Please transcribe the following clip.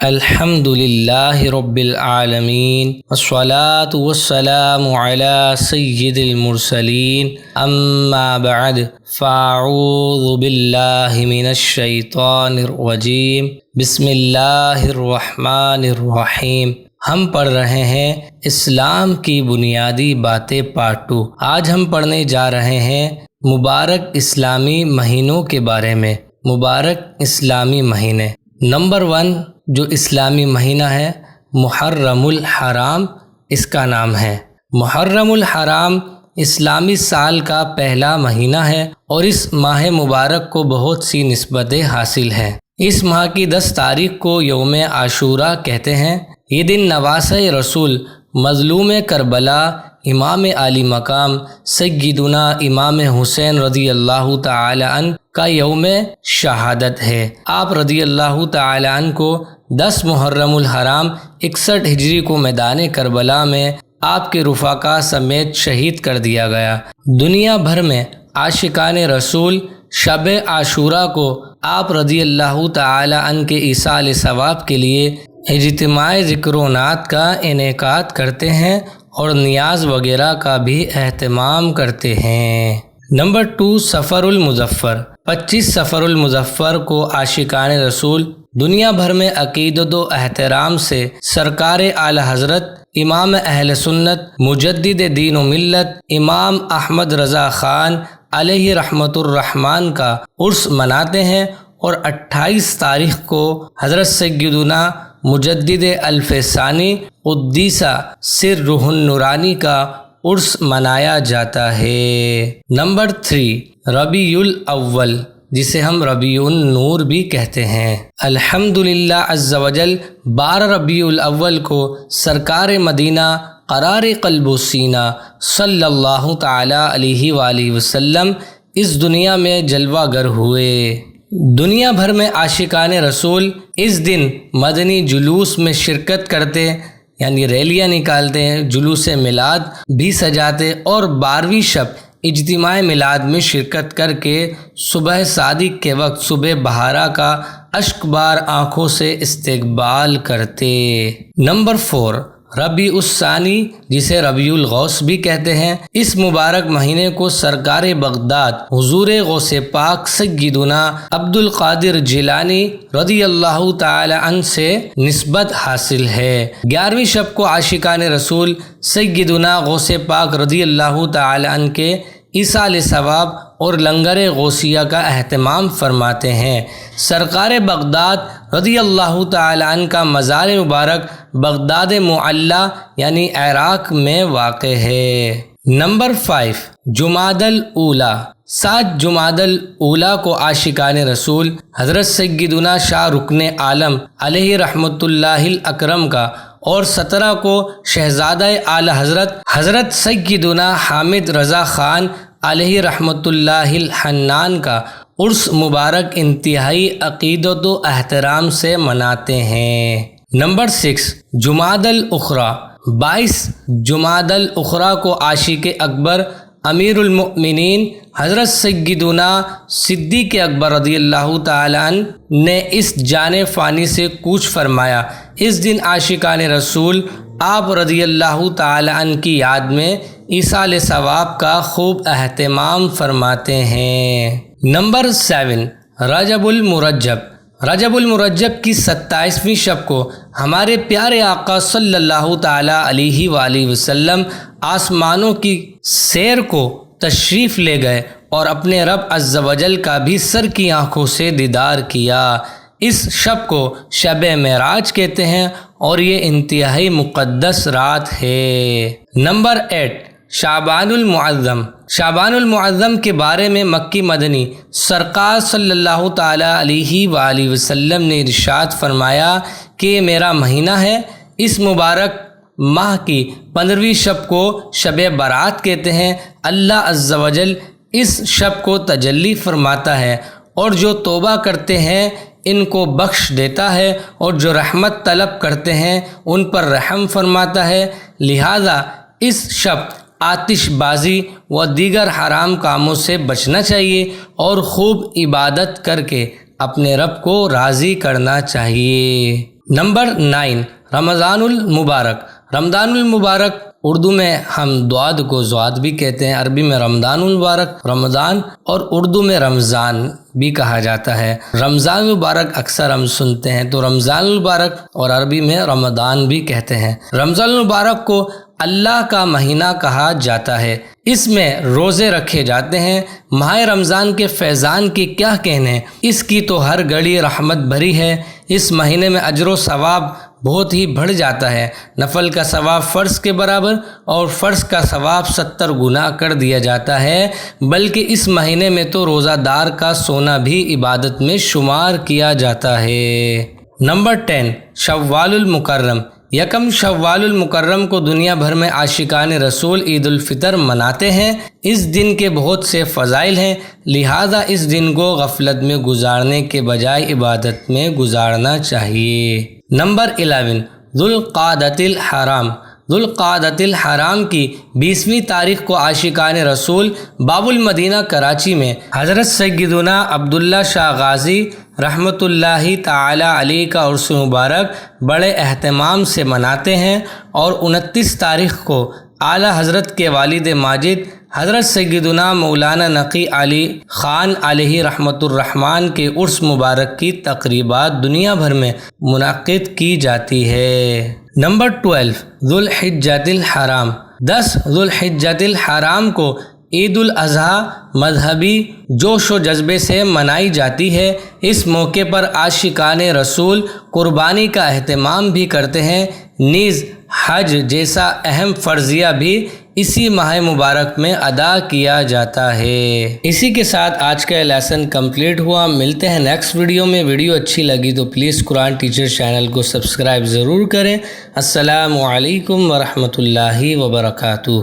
الحمد للہ رب العالمین والصلاة والسلام علی سید المرسلین اما بعد فاعوذ باللہ من الشیطان الرجیم بسم اللہ الرحمن الرحیم۔ ہم پڑھ رہے ہیں اسلام کی بنیادی باتیں پارٹ 2۔ آج ہم پڑھنے جا رہے ہیں مبارک اسلامی مہینوں کے بارے میں۔ مبارک اسلامی مہینے۔ نمبر 1 جو اسلامی مہینہ ہے محرم الحرام، اس کا نام ہے۔ محرم الحرام اسلامی سال کا پہلا مہینہ ہے اور اس ماہ مبارک کو بہت سی نسبتیں حاصل ہیں۔ اس ماہ کی 10 تاریخ کو یوم عاشوراء کہتے ہیں۔ یہ دن نواسہ رسول، مظلوم کربلا، امام عالی مقام سیدنا امام حسین رضی اللہ تعالی عنہ کا یوم شہادت ہے۔ آپ رضی اللہ تعالی عنہ کو 10 محرم الحرام 61 ہجری کو میدان کربلا میں آپ کے رفقا سمیت شہید کر دیا گیا۔ دنیا بھر میں عاشقان رسول شب عاشوراء کو آپ رضی اللہ تعالی عنہ کے ایصال ثواب کے لیے اجتماع ذکر و نعت کا انعقاد کرتے ہیں اور نیاز وغیرہ کا بھی اہتمام کرتے ہیں۔ نمبر 2 صفر المظفر۔ 25 صفر المظفر کو عاشقان رسول دنیا بھر میں عقیدت و احترام سے سرکار اعلی حضرت امام اہل سنت مجدد دین و ملت امام احمد رضا خان علیہ رحمت الرحمن کا عرس مناتے ہیں، اور 28 تاریخ کو حضرت سیدنا مجدد الف ثانی قدس سرہ النورانی کا عرس منایا جاتا ہے۔ نمبر 3 ربیع الاول، جسے ہم ربیع النور بھی کہتے ہیں۔ الحمدللہ عز وجل 12 ربیع الاول کو سرکار مدینہ قرار قلب و سینہ صلی اللہ تعالی علیہ وآلہ وسلم اس دنیا میں جلوہ گر ہوئے۔ دنیا بھر میں عاشقان رسول اس دن مدنی جلوس میں شرکت کرتے، یعنی ریلیاں نکالتے ہیں، جلوس میلاد بھی سجاتے اور 12ویں شب اجتماع میلاد میں شرکت کر کے صبح صادق کے وقت صبح بہارا کا اشک بار آنکھوں سے استقبال کرتے۔ نمبر 4 ربیع الثانی، جسے ربیع الغوث بھی کہتے ہیں۔ اس مبارک مہینے کو سرکار بغداد حضور غوث پاک سیدنا عبد القادر جیلانی رضی اللہ تعالی عنہ سے نسبت حاصل ہے۔ 11ویں شب کو عاشقان رسول سیدنا غوث پاک رضی اللہ تعالی عنہ کے ایصال ثواب اور لنگر غوثیہ کا اہتمام فرماتے ہیں۔ سرکار بغداد رضی اللہ تعالی عنہ کا مزار مبارک بغداد معلیٰ یعنی عراق میں واقع ہے۔ نمبر 5 جمادی الاولیٰ۔ 7 جمادی الاولیٰ کو عاشقان رسول حضرت سیدنا شاہ رکن عالم علیہ رحمت اللہ الاکرم کا اور 17 کو شہزادہ اعلی حضرت سیدنا حامد رضا خان علیہ رحمت اللہ الحنان کا عرس مبارک انتہائی عقیدت و احترام سے مناتے ہیں۔ نمبر 6 جمادی الاخری۔ 22 جمادی الاخری کو عاشق اکبر امیر المؤمنین حضرت سیدنا صدیق اکبر رضی اللہ تعالی عنہ نے اس جان فانی سے کوچ فرمایا۔ اس دن عاشقان رسول آپ رضی اللہ تعالی عنہ کی یاد میں ایصال ثواب کا خوب اہتمام فرماتے ہیں۔ نمبر 7 رجب المرجب۔ رجب المرجب کی 27ویں شب کو ہمارے پیارے آقا صلی اللہ تعالی علیہ وآلہ وسلم آسمانوں کی سیر کو تشریف لے گئے اور اپنے رب عز و جل کا بھی سر کی آنکھوں سے دیدار کیا۔ اس شب کو شب معراج کہتے ہیں اور یہ انتہائی مقدس رات ہے۔ نمبر 8 شعبان المعظم۔ شعبان المعظم کے بارے میں مکی مدنی سرکار صلی اللہ تعالی علیہ وآلہ وسلم نے ارشاد فرمایا کہ یہ میرا مہینہ ہے۔ اس مبارک ماہ کی 15ویں شب کو شب برات کہتے ہیں۔ اللہ عز و جل اس شب کو تجلی فرماتا ہے اور جو توبہ کرتے ہیں ان کو بخش دیتا ہے، اور جو رحمت طلب کرتے ہیں ان پر رحم فرماتا ہے۔ لہذا اس شب آتش بازی و دیگر حرام کاموں سے بچنا چاہیے اور خوب عبادت کر کے اپنے رب کو راضی کرنا چاہیے۔ نمبر 9 رمضان المبارک۔ رمضان المبارک اردو میں ہم دعاد کو زواد بھی کہتے ہیں، عربی میں رمضان المبارک رمضان اور اردو میں رمضان بھی کہا جاتا ہے۔ رمضان المبارک اکثر ہم سنتے ہیں تو رمضان المبارک اور عربی میں رمضان بھی کہتے ہیں۔ رمضان المبارک کو اللہ کا مہینہ کہا جاتا ہے، اس میں روزے رکھے جاتے ہیں۔ ماہ رمضان کے فیضان کی کیا کہنے، اس کی تو ہر گھڑی رحمت بھری ہے۔ اس مہینے میں اجر و ثواب بہت ہی بڑھ جاتا ہے، نفل کا ثواب فرض کے برابر اور فرض کا ثواب 70 گنا کر دیا جاتا ہے، بلکہ اس مہینے میں تو روزہ دار کا سونا بھی عبادت میں شمار کیا جاتا ہے۔ نمبر 10 شوال المکرم۔ یکم شوال المکرم کو دنیا بھر میں عاشقان رسول عید الفطر مناتے ہیں۔ اس دن کے بہت سے فضائل ہیں، لہذا اس دن کو غفلت میں گزارنے کے بجائے عبادت میں گزارنا چاہیے۔ نمبر 11 ذوالقعدۃ الحرام۔ ذوالقعدۃ الحرام کی 20ویں تاریخ کو عاشقان رسول باب المدینہ کراچی میں حضرت سیدنا عبداللہ شاہ غازی رحمۃ اللہ تعالی علیہ کا عرس مبارک بڑے اہتمام سے مناتے ہیں، اور 29 تاریخ کو اعلیٰ حضرت کے والد ماجد حضرت سیدنا مولانا نقی علی خان علیہ رحمۃ الرحمن کے عرس مبارک کی تقریبات دنیا بھر میں منعقد کی جاتی ہے۔ نمبر 12 ذوالحجۃ الحرام۔ 10 ذوالحجۃ الحرام کو عید الاضحیٰ مذہبی جوش و جذبے سے منائی جاتی ہے۔ اس موقع پر عاشقان رسول قربانی کا اہتمام بھی کرتے ہیں، نیز حج جیسا اہم فرضیہ بھی اسی ماہ مبارک میں ادا کیا جاتا ہے۔ اسی کے ساتھ آج کا لیسن کمپلیٹ ہوا۔ ملتے ہیں نیکسٹ ویڈیو میں۔ ویڈیو اچھی لگی تو پلیز قرآن ٹیچر چینل کو سبسکرائب ضرور کریں۔ السلام علیکم ورحمۃ اللہ وبرکاتہ۔